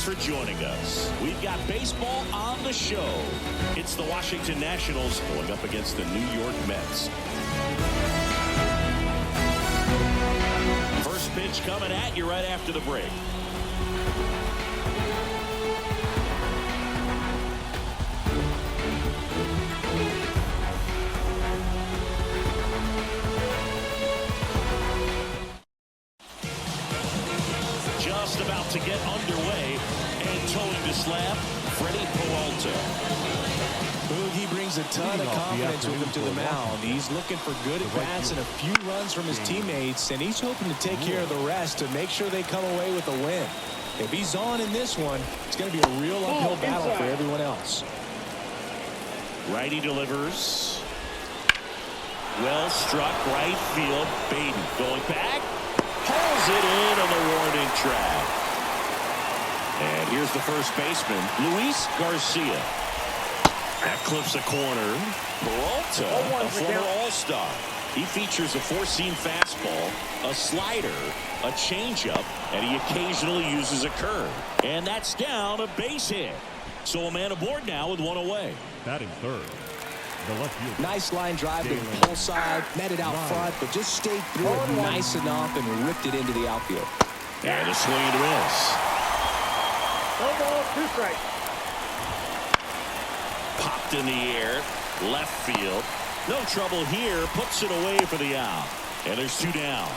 for joining us. We've got baseball on the show. It's the Washington Nationals going up against the New York Mets. First pitch coming at you right after the break. Just about to get underway and towing the slab, Freddy Peralta. He brings a ton of confidence with him to the mound. He's looking for good at-bats and a few runs from his teammates, and he's hoping to take care of the rest to make sure they come away with a win. If he's on in this one, it's going to be a real uphill battle for everyone else. Righty delivers. Well struck, right field. Baden going back. Pulls it in on the warning track. And here's the first baseman, Luis Garcia. That clips a corner. Peralta, a former All-Star. He features a four-seam fastball, a slider, a changeup, and he occasionally uses a curve. And that's down, a base hit. So a man aboard now with one away. Batting third, the left field. Nice line drive to the pull side, met it out front, but just stayed through it nice enough and ripped it into the outfield. And a swing and a miss. No ball, 2 strikes. Popped in the air, left field. No trouble here, puts it away for the out. And there's 2 down.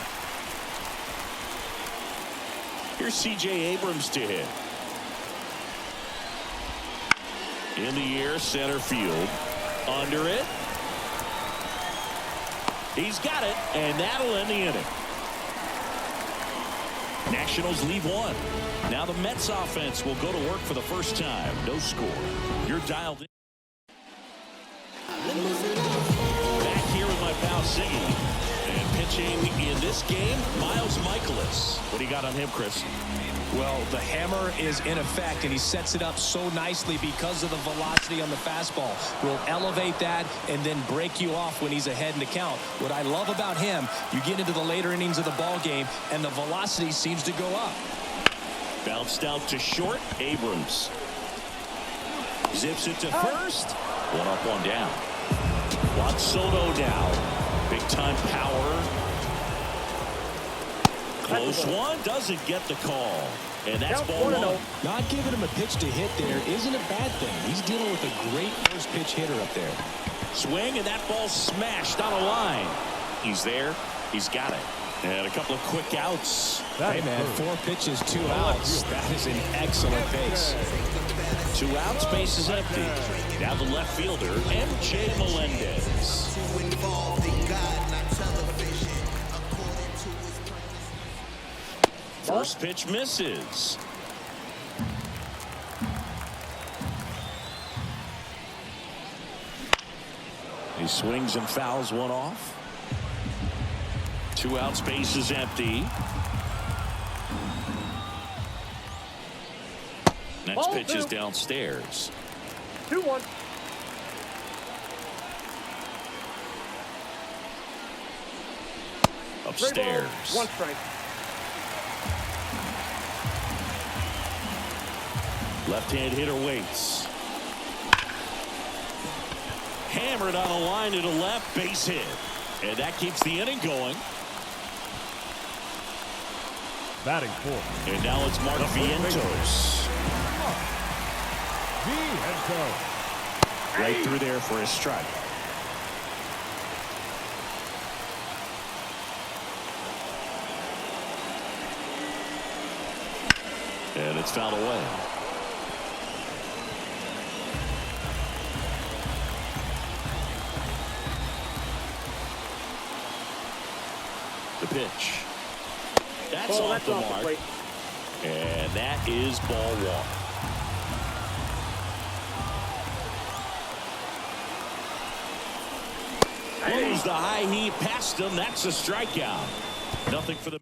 Here's C.J. Abrams to hit. In the air, center field. Under it. He's got it, and that'll end the inning. Nationals leave 1. Now the Mets offense will go to work for the first time. No score. You're dialed in. Back here with my pal Siggy. And pitching in this game, Mikolas. What do you got on him, Chris? Well, the hammer is in effect, and he sets it up so nicely because of the velocity on the fastball. Will elevate that and then break you off when he's ahead in the count. What I love about him, you get into the later innings of the ball game, and the velocity seems to go up. Bounced out to short. Abrams zips it to first. 1 up, 1 down. Juan Soto down. Big time power. Close one, doesn't get the call. And that's ball 1. Not giving him a pitch to hit there isn't a bad thing. He's dealing with a great first pitch hitter up there. Swing, and that ball smashed on a line. He's there. He's got it. And a couple of quick outs. Hey, man, 4 pitches, 2 outs. That is an excellent pace. 2 outs, base is empty. Now the left fielder, M.J. Melendez. First pitch misses. He swings and fouls one off. 2 outs, base is empty. Next pitch is downstairs. 2-1. Upstairs. 1 strike. Left-hand hitter waits. Hammered on a line to the left, base hit. And that keeps the inning going. Batting fourth. And now it's Mark Vientos. Right through there for a strike. And it's fouled away. The pitch. That's off the mark. And that is ball 1. Blows the high heat past him. That's a strikeout. Nothing for the.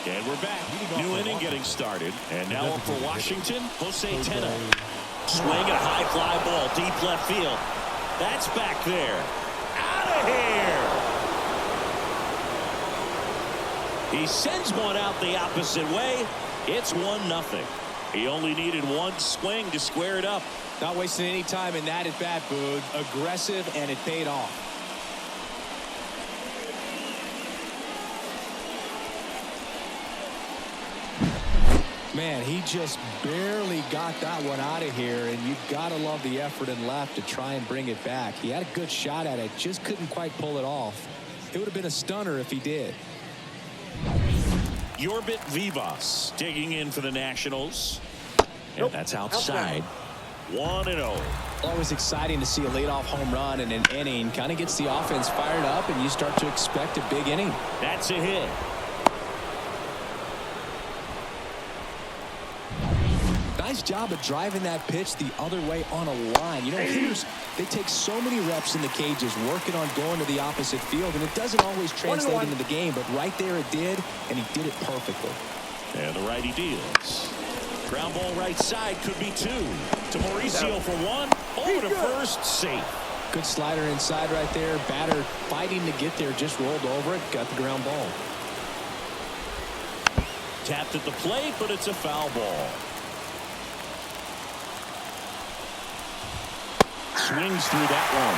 And we're back. New inning getting started. And now up for Washington, Jose Tena. Swing and a high fly ball, deep left field. That's back there. Out of here. He sends one out the opposite way. It's 1-0. He only needed one swing to square it up. Not wasting any time in that at bat, Boog. Aggressive, and it paid off. Man, he just barely got that one out of here, and you've got to love the effort and left to try and bring it back. He had a good shot at it, just couldn't quite pull it off. It would have been a stunner if he did. Yorbit Vivas digging in for the Nationals. And that's outside. 1-0. Always exciting to see a leadoff home run in an inning. Kind of gets the offense fired up, and you start to expect a big inning. That's a hit. Nice job of driving that pitch the other way on a line. You know, hitters, they take so many reps in the cages working on going to the opposite field, and it doesn't always translate into the game, but right there it did, and he did it perfectly. And the righty deals. Ground ball right side, could be two. To Mauricio for one. Over to first, safe. Good slider inside right there. Batter fighting to get there, just rolled over it, got the ground ball. Tapped at the plate, but it's a foul ball. Swings through that one.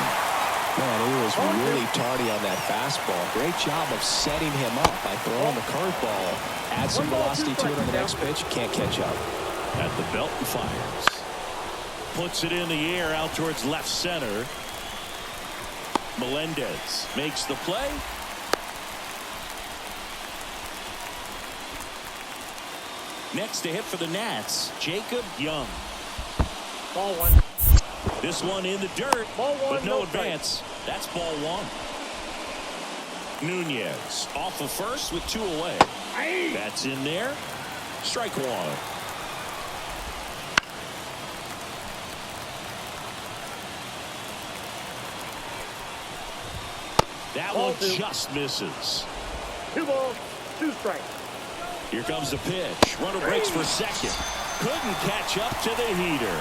Man, he was really tardy on that fastball. Great job of setting him up by throwing the curveball. Add some velocity to it on the next pitch. Can't catch up. At the belt and fires. Puts it in the air out towards left center. Melendez makes the play. Next to hit for the Nats, Jacob Young. Ball one. This one in the dirt, but no advance. That's ball one. Nunez off of first with two away. That's in there. Strike one. That one just misses. 2 balls, 2 strikes. Here comes the pitch. Runner breaks for second. Couldn't catch up to the heater.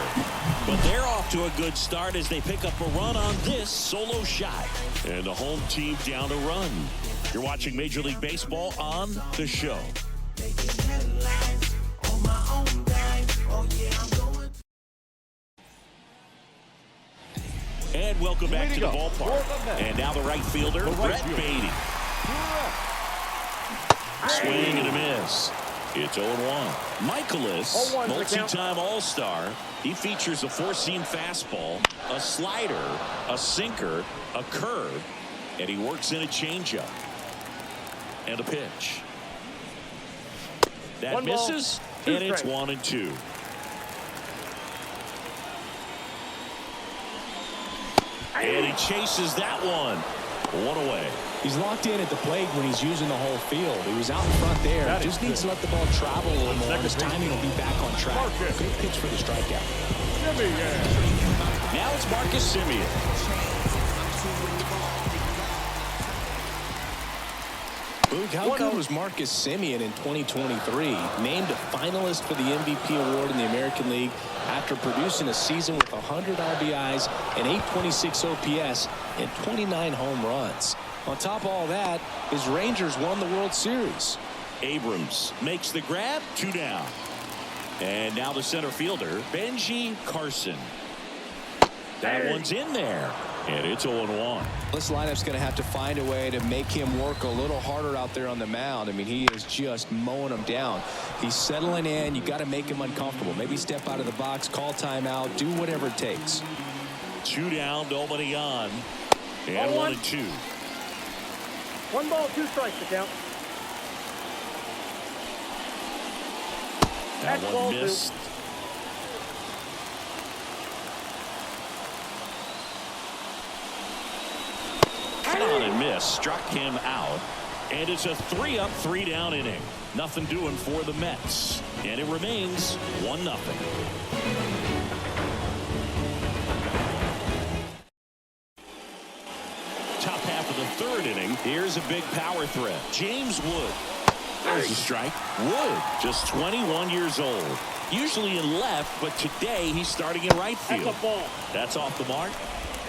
But they're off to a good start as they pick up a run on this solo shot. And the home team down a run. You're watching Major League Baseball on The Show. And welcome back to the ballpark. And now the right fielder, Brett Beatty. Swing and a miss. It's 0-1. Mikolas, multi-time All-Star. He features a four-seam fastball, a slider, a sinker, a curve, and he works in a changeup. And a pitch. That misses, and it's 1-2. And he chases that one. One away. He's locked in at the plate when he's using the whole field. He was out in front there. Just needs to let the ball travel a little more, and his timing will be back on track. Good pitch for the strikeout. Now it's Marcus Semien. Boog, how good was Marcus Semien in 2023? Named a finalist for the MVP award in the American League after producing a season with 100 RBIs and 826 OPS and 29 home runs. On top of all that, his Rangers won the World Series. Abrams makes the grab, 2 down. And now the center fielder, Benji Carson. That one's in there. And it's 0-1. This lineup's going to have to find a way to make him work a little harder out there on the mound. I mean, he is just mowing them down. He's settling in. You got to make him uncomfortable. Maybe step out of the box, call timeout, do whatever it takes. 2 down, nobody on. And 1-2. 1 ball, 2 strikes to count. That one missed. On and miss, struck him out, and it's a 3-up, 3-down inning. Nothing doing for the Mets, and it remains 1-0. Top half of the 3rd inning. Here's a big power threat. James Wood. There's a strike. Wood, just 21 years old. Usually in left, but today he's starting in right field. That's a ball. That's off the mark,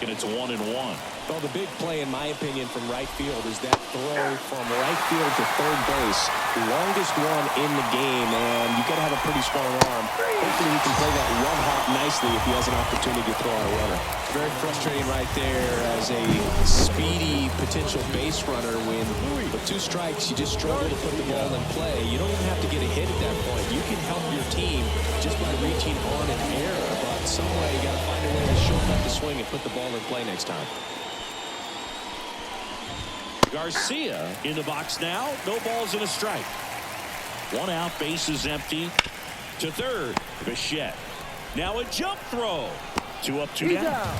and it's 1-1. Well, the big play, in my opinion, from right field is that throw from right field to third base. The longest one in the game, and you've got to have a pretty strong arm. Hopefully he can play that one hop nicely if he has an opportunity to throw out a runner. Very frustrating right there as a speedy potential base runner when with 2 strikes, you just struggle to put the ball in play. You don't even have to get a hit at that point. You can help your team just by reaching on an error, but some way you got to find a way to shorten up the swing and put the ball in play next time. Garcia in the box now. No balls and a strike. 1 out, base is empty. To third, Bichette. Now a jump throw. 2 up, 2 down.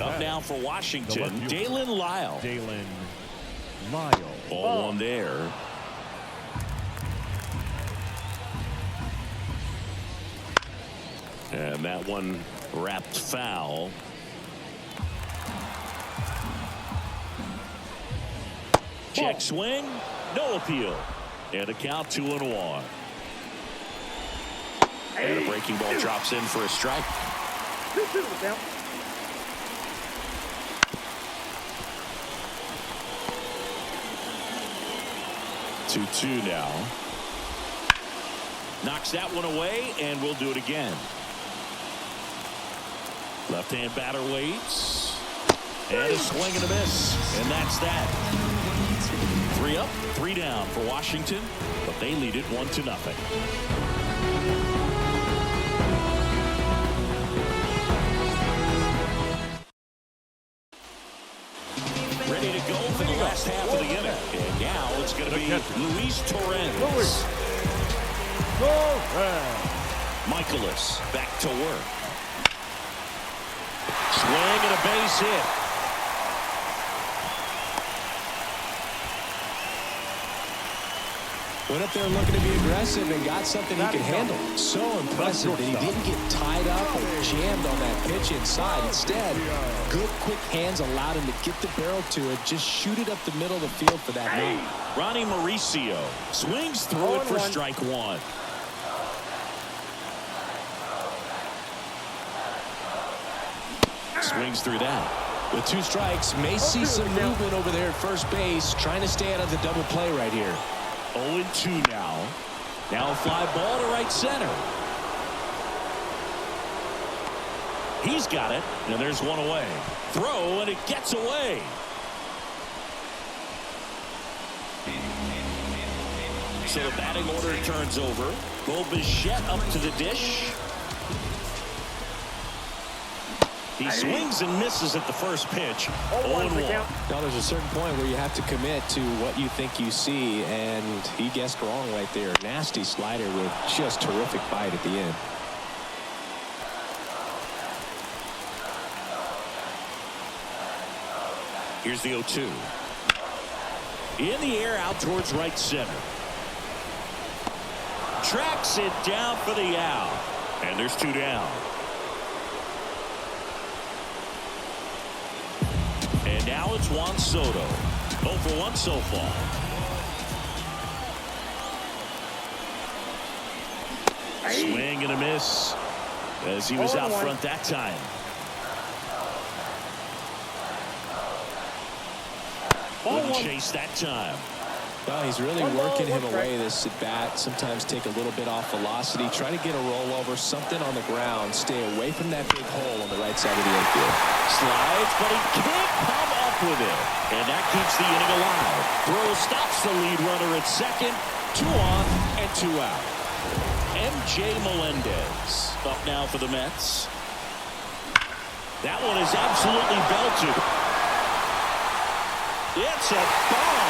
Up now for Washington, Dalen Lyle. Dalen Lyle. Ball 1 there. And that one wrapped foul. Check swing, no appeal. And a count 2-1. And a breaking ball drops in for a strike. 2-2 the count. Two now. Knocks that one away, and we'll do it again. Left-hand batter waits. And a swing and a miss. And that's that. 3 up, 3 down for Washington, but they lead it 1-0. Ready to go for the last half of the inning. And now it's going to be Luis Torrens. Mikolas back to work. Swing and a base hit. Went up there looking to be aggressive and got something he could handle. So impressive that he didn't get tied up or jammed on that pitch inside. Instead, good quick hands allowed him to get the barrel to it, just shoot it up the middle of the field for that knock. Ronnie Mauricio swings through it for strike 1. Swings through that. With 2 strikes, may see some movement over there at first base, trying to stay out of the double play right here. 0-2 now. Now a fly ball to right center. He's got it, and there's one away. Throw, and it gets away. So the batting order turns over. Bo Bichette up to the dish. He swings and misses at the first pitch. 0-1. Now there's a certain point where you have to commit to what you think you see, and he guessed wrong right there. Nasty slider with just terrific bite at the end. Here's the 0-2. In the air out towards right center. Tracks it down for the out. And there's 2 down. And now it's Juan Soto. 0 for 1 so far. Swing and a miss as he was out front that time. Wouldn't chase that time. Well, he's really working him away this at bat. Sometimes take a little bit off velocity. Try to get a rollover, something on the ground. Stay away from that big hole on the right side of the infield. Slides, but he can't come up with it. And that keeps the inning alive. Throw stops the lead runner at second. 2 on and 2 out. MJ Melendez up now for the Mets. That one is absolutely belted. It's a bomb.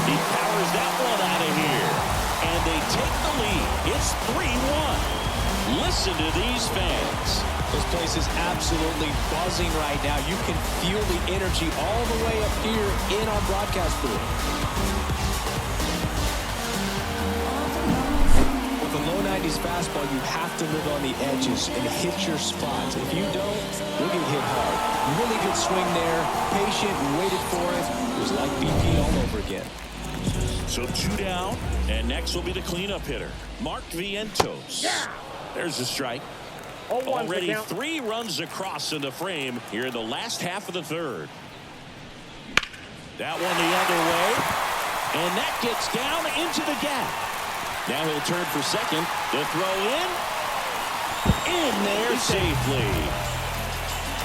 He powers that one out of here. And they take the lead. It's 3-1. Listen to these fans. This place is absolutely buzzing right now. You can feel the energy all the way up here in our broadcast booth. With a low 90s fastball, you have to live on the edges and hit your spots. If you don't, you'll get hit hard. Really good swing there. Patient, waited for it. It was like BP all over again. So 2 down, and next will be the cleanup hitter, Mark Vientos. There's a strike. Already 3 runs across in the frame here in the last half of the third. That one the other way. And that gets down into the gap. Now he'll turn for second. The throw in there safely.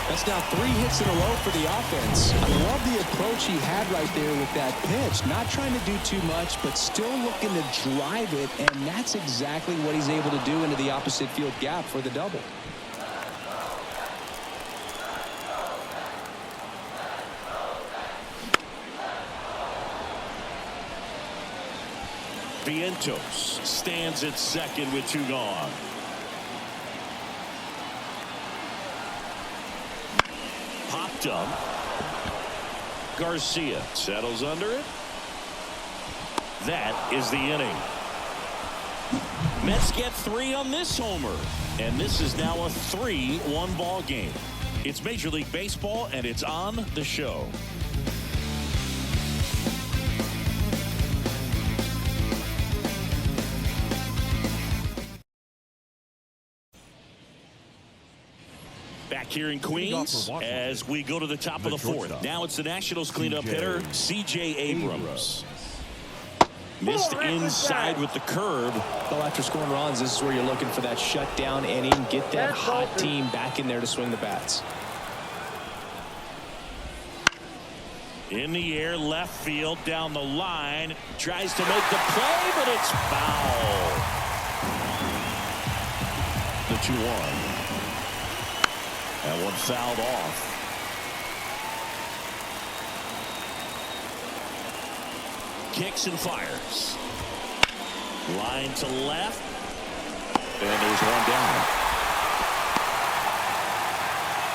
That's now 3 hits in a row for the offense. I love the approach he had right there with that pitch. Not trying to do too much, but still looking to drive it, and that's exactly what he's able to do into the opposite field gap for the double. Vientos stands at second with 2 gone. Popped up. Garcia settles under it. That is the inning. Mets get 3 on this homer, and this is now a 3-1 ball game. It's Major League Baseball, and it's on the show. Back here in Queens as we go to the top of the 4th. Now it's the Nationals cleanup hitter, C.J. Abrams. Missed inside with the curve. Well, after scoring runs, this is where you're looking for that shutdown inning. Get that hot team back in there to swing the bats. In the air, left field, down the line. Tries to make the play, but it's foul. The 2-1. That one fouled off. Kicks and fires. Line to left. And there's one down.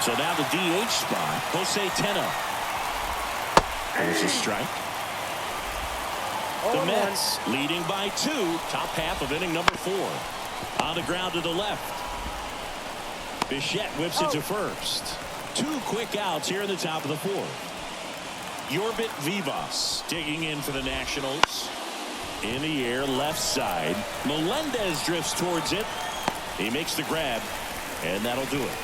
So now the DH spot, Jose Tena. There's a strike. The Mets leading by 2. Top half of inning number 4. On the ground to the left. Bichette whips it to first. 2 quick outs here in the top of the 4th. Yorbit Vivas digging in for the Nationals. In the air, left side. Melendez drifts towards it. He makes the grab, and that'll do it.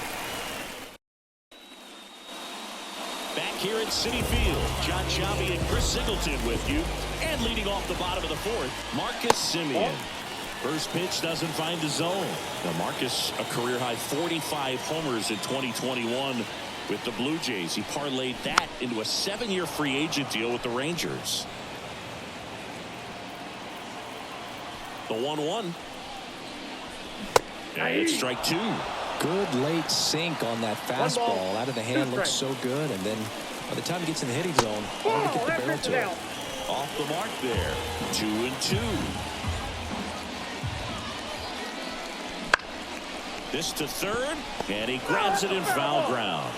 Back here at Citi Field, John Sciambi and Chris Singleton with you. And leading off the bottom of the 4th, Marcus Semien. First pitch doesn't find the zone. Now Marcus, a career-high 45 homers in 2021 with the Blue Jays. He parlayed that into a 7-year free agent deal with the Rangers. The 1-1. And it's strike 2. Good late sink on that fastball. Out of the hand, looks so good. And then by the time he gets in the hitting zone, hard to get the barrel to it. Off the mark there. 2-2. This to third, and he grabs it in foul ground.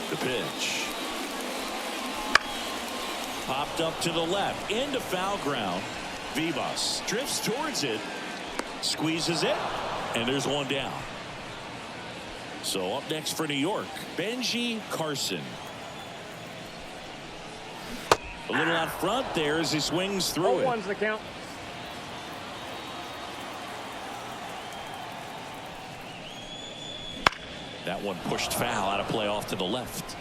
The pitch. Popped up to the left, into foul ground. Vivas drifts towards it, squeezes it, and there's one down. So up next for New York, Benji Carson. A little out front there as he swings through it. 0-1's the count. That one pushed foul, out of play off to the left.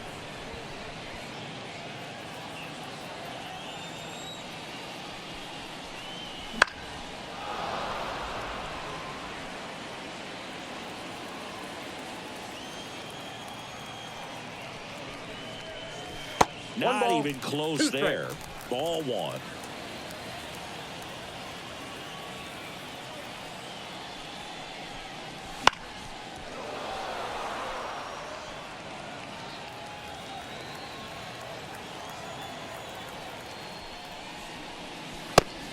Not even close there. Ball 1.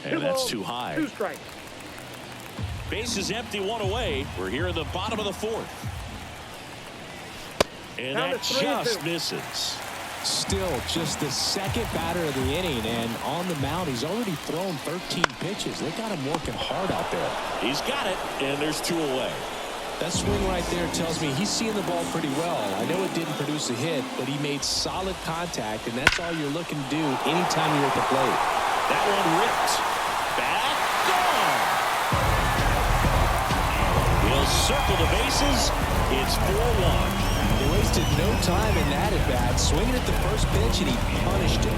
And that's too high. 2 strikes. Base is empty, 1 away. We're here in the bottom of the 4th. And that just misses. Still just the second batter of the inning, and on the mound he's already thrown 13 pitches. They got him working hard out there. He's got it, and there's 2 away. That swing right there tells me he's seeing the ball pretty well. I know it didn't produce a hit, but he made solid contact, and that's all you're looking to do anytime you're at the plate. That one ripped. Back, gone. circle the bases. It's 4-1. They wasted no time in that at bat, swinging at the first pitch, and he punished it.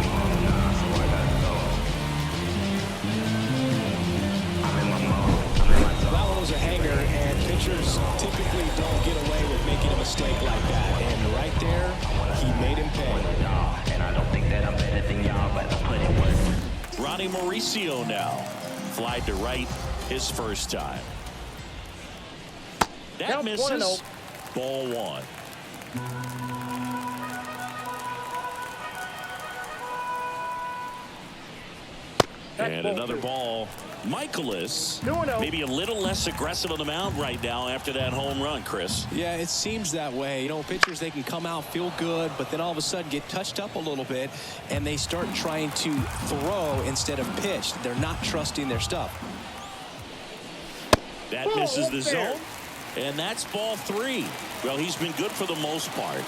That one was a hanger, and pitchers typically don't get away with making a mistake like that. And right there, he made him pay. And I don't think that I'm better than y'all, but I put in work. Ronnie Mauricio now. Flied to right his first time. That Count misses. Ball 1. And another ball. Mikolas, 2-0. maybe a little less aggressive on the mound right now after that home run, Chris. Yeah, it seems that way. You know, pitchers, they can come out, feel good, but then all of a sudden get touched up a little bit, and they start trying to throw instead of pitch. They're not trusting their stuff. That misses the zone, and that's ball 3. Well, he's been good for the most part.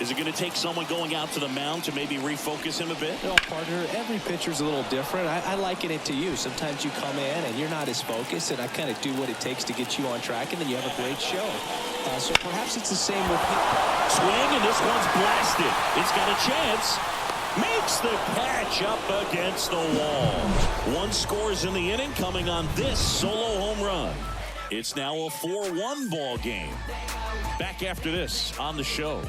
Is it going to take someone going out to the mound to maybe refocus him a bit? No, partner, every pitcher's a little different. I liken it to you. Sometimes you come in and you're not as focused, and I kind of do what it takes to get you on track, and then you have a great show. So perhaps it's the same with him. Swing, and this one's blasted. It's got a chance. Makes the catch up against the wall. 1 scores in the inning coming on this solo home run. It's now a 4-1 ball game. Back after this on the show.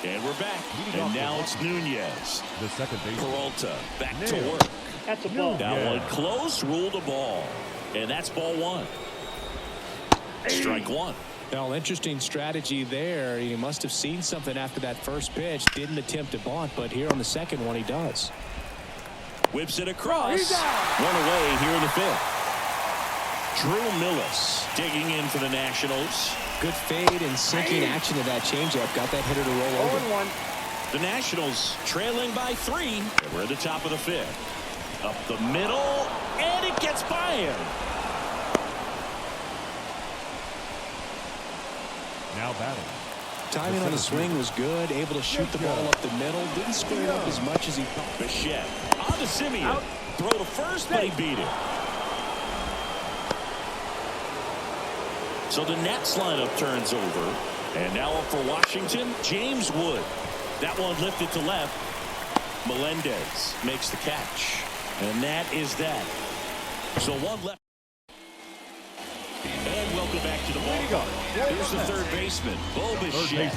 And we're back. And now it's Nunez. The second base. Peralta back to work. That's a ball. That one close, ruled a ball. And that's ball 1. Strike 1. Well, interesting strategy there. He must have seen something after that first pitch. Didn't attempt to bunt, but here on the second one, he does. Whips it across. One away here in the 5th. Drew Millis digging in for the Nationals. Good fade and sinking action of that changeup. Got that hitter to roll over. 0-1. The Nationals trailing by 3. And we're at the top of the 5th. Up the middle, and it gets by him. Now batting. Timing on the swing was good. Able to shoot the ball up the middle. Didn't square up as much as he thought. Bichette on to Simeon. Throw to first, but he beat it. So the Nats lineup turns over. And now up for Washington, James Wood. That one lifted to left. Melendez makes the catch. And that is that. So one left. And welcome back to the ballpark. Here's the third baseman, Bichette.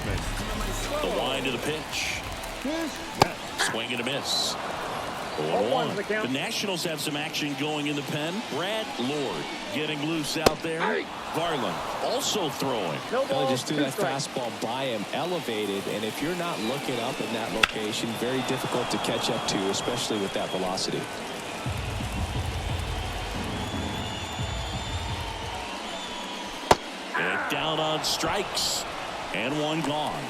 The wind of the pitch. Swing and a miss. 0-1. The Nationals have some action going in the pen. Brad Lord getting loose out there. Garland also throwing. Just threw that fastball by him, elevated, and if you're not looking up in that location, very difficult to catch up to, especially with that velocity. And down on strikes, and one gone.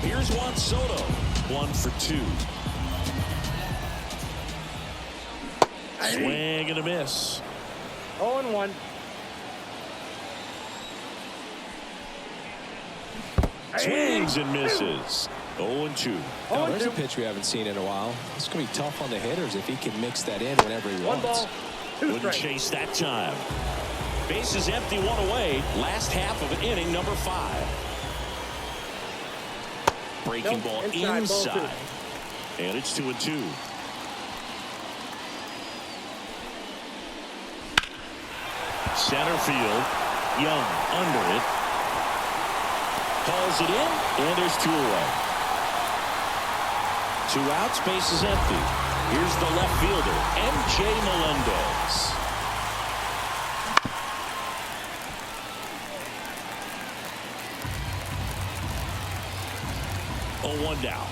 Here's Juan Soto, 1 for 2. Swing and a miss. 0-1. Swings and misses. 0-2. Now, there's a pitch we haven't seen in a while. It's going to be tough on the hitters if he can mix that in whenever he 1 wants. ball, 2 Wouldn't strikes. chase that time. Bases empty, 1 away. Last half of inning number 5. Breaking Nope, ball inside, inside. ball 2. And it's 2-2. Center field. Young under it. Calls it in, and there's 2 away. 2 outs, base is empty. Here's the left fielder, M.J. Melendez. Oh, 1 down.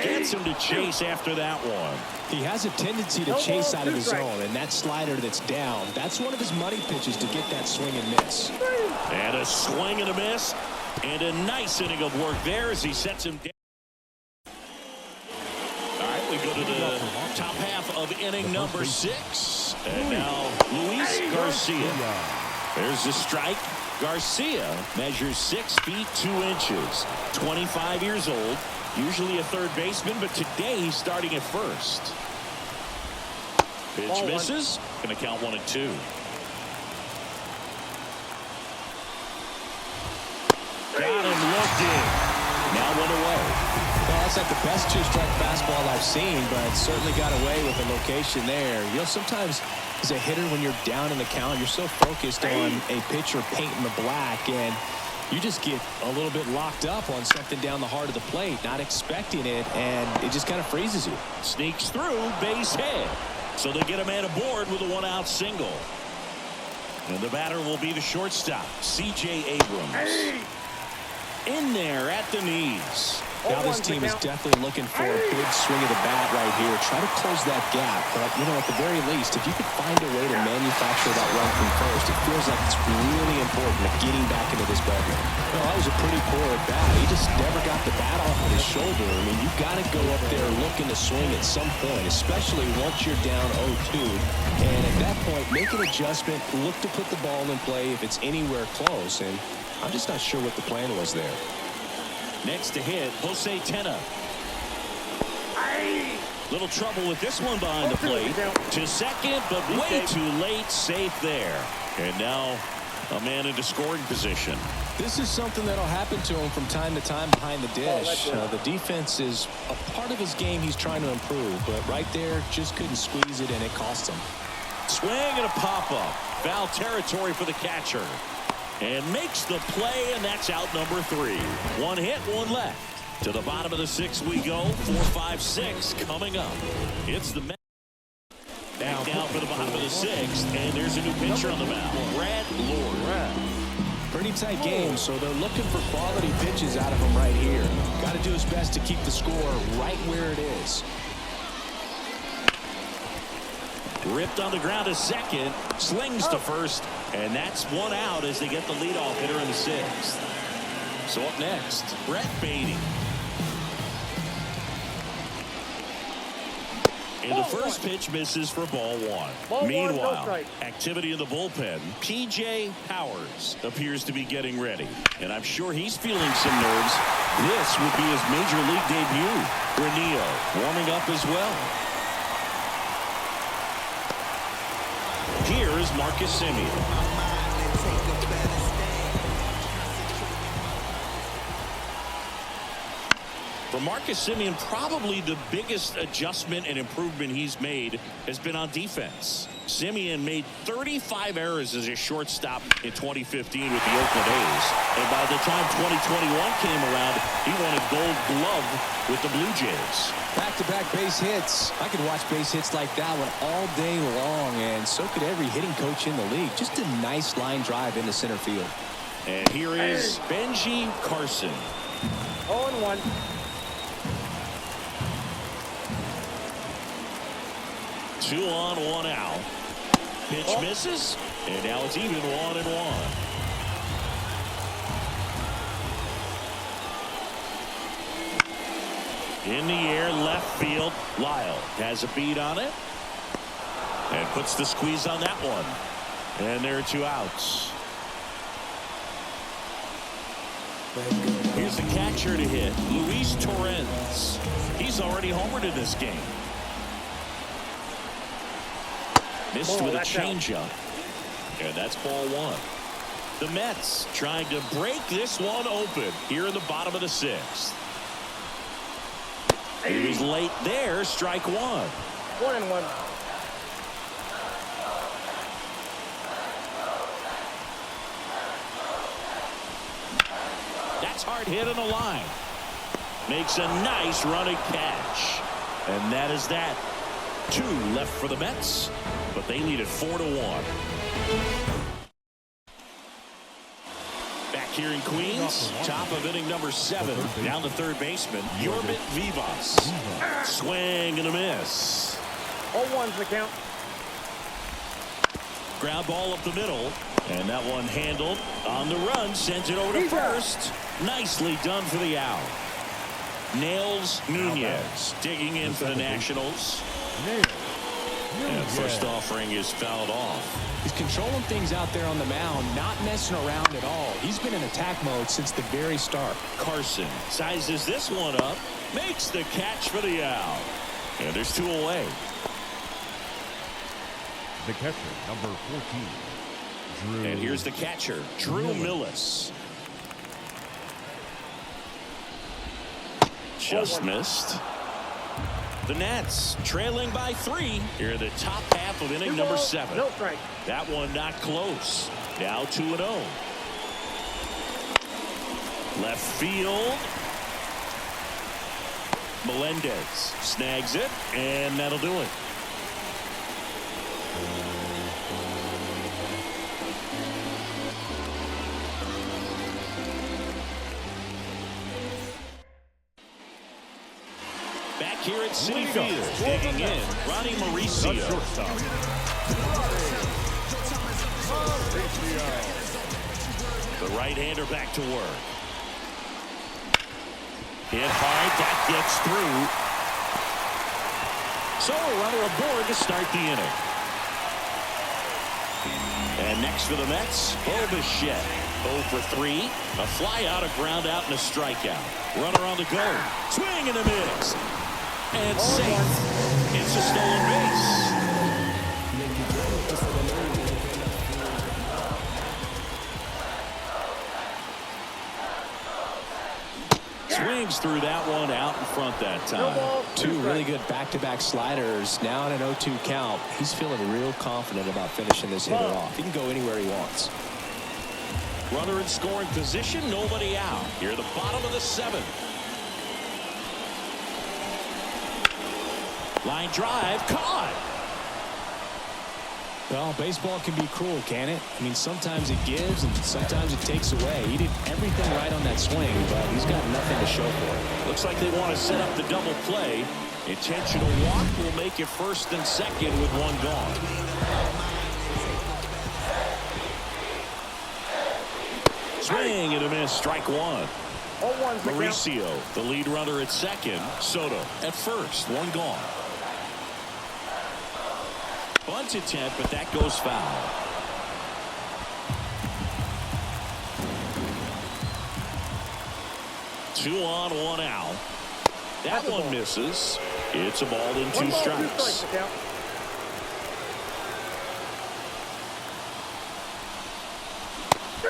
Gets him to chase after that one. He has a tendency to chase out of his zone, and that slider that's down, that's one of his money pitches to get that swing and miss. And a swing and a miss, and a nice inning of work there as he sets him down. All right, we go to the top half of inning number 6. And now Luis Garcia. There's the strike. Garcia measures 6 feet 2 inches. 25 years old. Usually a third baseman, but today he's starting at first. Pitch Ball misses. Going to count 1-2. Got him looked in. Now 1 away. Well, that's not the best two-strike fastball I've seen, but certainly got away with the location there. You know, sometimes as a hitter, when you're down in the count, you're so focused on a pitcher painting the black, and you just get a little bit locked up on something down the heart of the plate, not expecting it, and it just kind of freezes you. Sneaks through, base hit. So they get a man aboard with a 1-out single. And the batter will be the shortstop, C.J. Abrams. In there at the knees. Now this team is definitely looking for a big swing of the bat right here. Try to close that gap. But, you know, at the very least, if you could find a way to manufacture that run from first, it feels like it's really important at getting back into this ballgame. Well, that was a pretty poor at bat. He just never got the bat off of his shoulder. I mean, you've got to go up there looking to swing at some point, especially once you're down 0-2. And at that point, make an adjustment, look to put the ball in play if it's anywhere close. And I'm just not sure what the plan was there. Next to hit, Jose Tena. Little trouble with this one behind the plate. To second, but way too late. Safe there. And now a man into scoring position. This is something that'll happen to him from time to time behind the dish. The defense is a part of his game he's trying to improve, but right there just couldn't squeeze it, and it cost him. Swing and a pop-up. Foul territory for the catcher. And makes the play, and that's out number 3. 1 hit, 1 left. To the bottom of the 6th we go. 4, 5, 6 coming up. It's the Mets. Back down for the bottom of the 6th, and there's a new pitcher on the mound. Brad Lord. Pretty tight game, so they're looking for quality pitches out of him right here. Got to do his best to keep the score right where it is. Ripped on the ground to second, slings to first, and that's 1 out as they get the leadoff hitter in the 6th. So up next, Brett Beatty. And the first pitch misses for ball 1. Meanwhile, activity in the bullpen. P.J. Powers appears to be getting ready, and I'm sure he's feeling some nerves. This would be his major league debut. Granillo warming up as well. Here is Marcus Semien. For Marcus Semien, probably the biggest adjustment and improvement he's made has been on defense. Semien made 35 errors as a shortstop in 2015 with the Oakland A's. And by the time 2021 came around, he won a gold glove with the Blue Jays. Back-to-back base hits. I could watch base hits like that one all day long, and so could every hitting coach in the league. Just a nice line drive into center field. And here is Benji Carson. 0-1. Two on, 1 out. Pitch misses, and now it's even 1-1. In the air, left field. Lyle has a beat on it and puts the squeeze on that one. And there are 2 outs. Here's the catcher to hit, Luis Torrens. He's already homered in this game. Missed with a changeup. And that's ball 1. The Mets trying to break this one open here in the bottom of the 6th. He was late there. Strike 1. 1-1. That's hard hit on the line. Makes a nice running catch. And that is that. 2 left for the Mets, but they lead it 4-1. Back here in Queens, top of inning number 7, down the third baseman, Yorbit Vivas. Swing and a miss. 0-1's the count. Ground ball up the middle, and that one handled on the run, sends it over to first. Nicely done for the out. Nails Nunez digging in for the Nationals. And first offering is fouled off. He's controlling things out there on the mound, not messing around at all. He's been in attack mode since the very start. Carson sizes this one up, makes the catch for the out. And there's 2 away. The catcher, number 14, Drew. And here's the catcher, Drew Millis. Just missed. The Nats trailing by 3 here in the top half of inning number 7. No strike. That one not close. Now 2-0. Left field. Melendez snags it, and that'll do it. Back here at Citi Field, digging in, Ronnie Mauricio. The right-hander back to work. Hit hard, that gets through. So a runner aboard to start the inning. And next for the Mets, Bo Bichette. 0 for 3. A fly out, a ground out, and a strikeout. Runner on the go. Swing and a miss. And safe. It's a stolen base. Swings through that one out in front that time. 2 really good back-to-back sliders. Now in an 0-2 count. He's feeling real confident about finishing this hitter off. He can go anywhere he wants. Runner in scoring position, nobody out. Here at the bottom of the 7th. Line drive, caught. Well, baseball can be cruel, can it? I mean, sometimes it gives and sometimes it takes away. He did everything right on that swing, but he's got nothing to show for it. Looks like they want to set up the double play. Intentional walk will make it 1st and 2nd with 1 gone. Swing and a miss, strike 1. 0-1's the count. Mauricio, the lead runner at 2nd. Soto at 1st, 1 gone. Bunt attempt, but that goes foul. Two on, 1 out. That one misses. It's a ball in 2 strikes.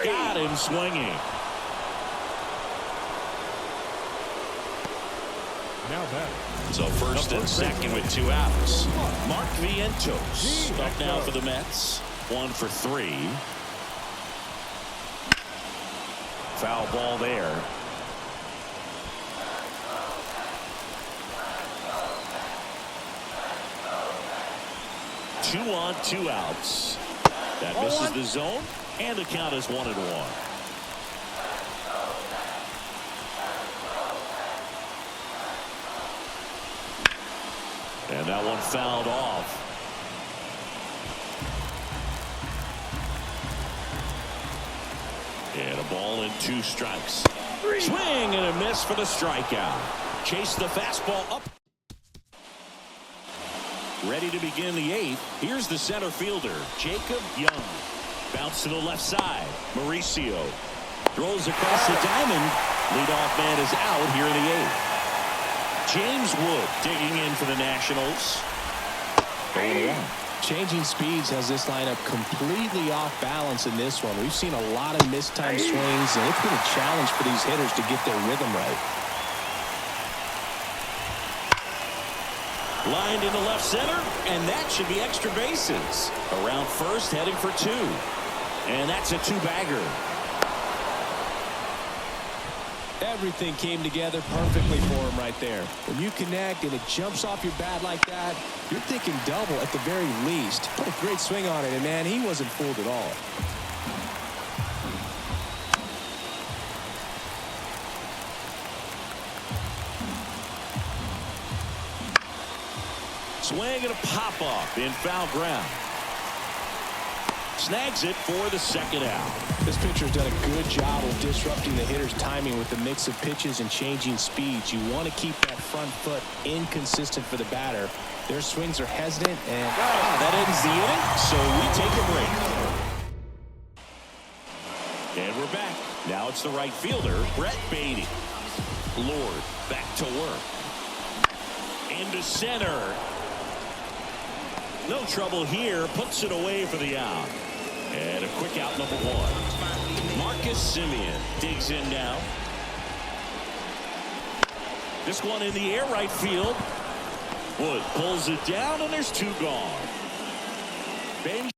Got him swinging. Now back. So 1st and 2nd with 2 outs. Mark Vientos up now for the Mets. 1 for 3. Foul ball there. Two on, 2 outs. That misses the zone, and the count is 1-1. And that one fouled off. And a ball in 2 strikes. Swing and a miss for the strikeout. Chase the fastball up. Ready to begin the 8th. Here's the center fielder, Jacob Young. Bounce to the left side. Mauricio throws across the diamond. Leadoff man is out here in the 8th. James Wood digging in for the Nationals. 0-1. Changing speeds has this lineup completely off balance in this one. We've seen a lot of mistimed swings, and it's been a challenge for these hitters to get their rhythm right. Lined into left center, and that should be extra bases. Around 1st, heading for 2. And that's a 2-bagger. Everything came together perfectly for him right there. When you connect and it jumps off your bat like that, you're thinking double at the very least. What a great swing on it, and man, he wasn't fooled at all. Swing and a pop-up in foul ground. Snags it for the second out. This pitcher's done a good job of disrupting the hitter's timing with the mix of pitches and changing speeds. You want to keep that front foot inconsistent for the batter. Their swings are hesitant, and that ends the inning, so we take a break. And we're back. Now it's the right fielder, Brett Beatty. Lord back to work. Into center. No trouble here. Puts it away for the out. And a quick out, number one. Marcus Semien digs in now. This one in the air, right field. Wood pulls it down, and there's two gone. Ben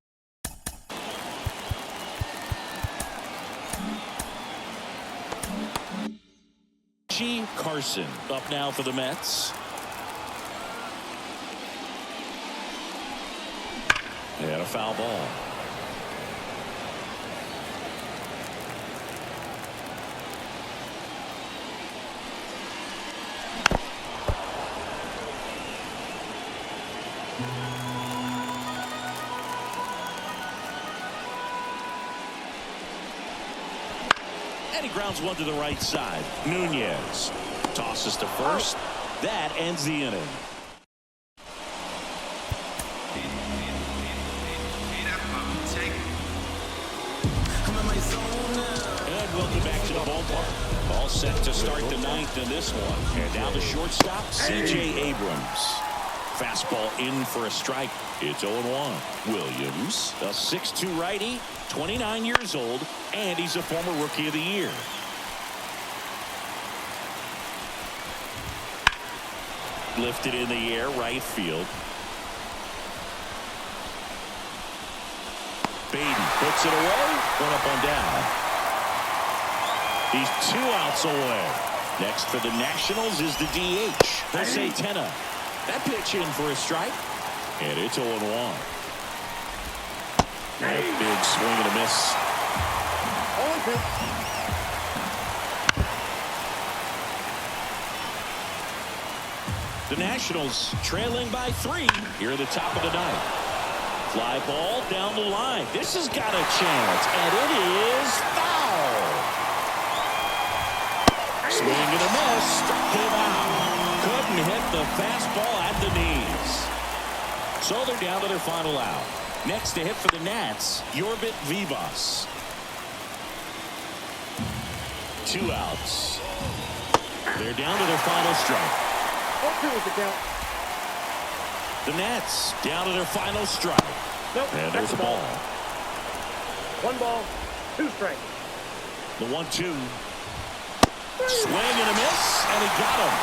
Carson up now for the Mets. And a foul ball. And he grounds one to the right side. Nunez tosses to first. That ends the inning. And welcome back to the ballpark. All set to start the ninth in this one. And now the shortstop, C.J. Abrams. Fastball in for a strike. It's 0-1. Williams, a 6'2 righty, 29 years old, and he's a former Rookie of the Year. Lifted in the air, right field. Beatty puts it away. One up on down. He's 2 outs away. Next for the Nationals is the DH, Jose Tena. That pitch in for a strike. And it's 0-1. And a big swing and a miss. 0-2. The Nationals trailing by 3 here at the top of the ninth. Fly ball down the line. This has got a chance, and it is foul. Swing and a miss. Struck him out. Couldn't hit the fastball at the knees. So they're down to their final out. Next to hit for the Nats, Yorbit Vivas. 2 outs. They're down to their final strike. 0-2 is the count. The Nats down to their final strike. Nope, and there's a ball. 1 ball, 2 strikes. The 1-2. Swing and a miss, and he got him.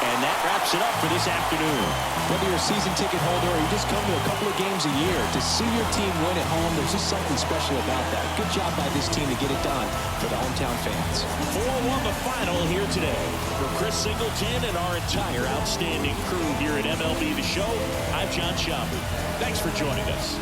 And that wraps it up for this afternoon. Whether you're a season ticket holder or you just come to a couple of games a year, to see your team win at home, there's just something special about that. Good job by this team to get it done for the hometown fans. 4-1 the final here today. For Chris Singleton and our entire outstanding crew here at MLB The Show, I'm John Schaumburg. Thanks for joining us.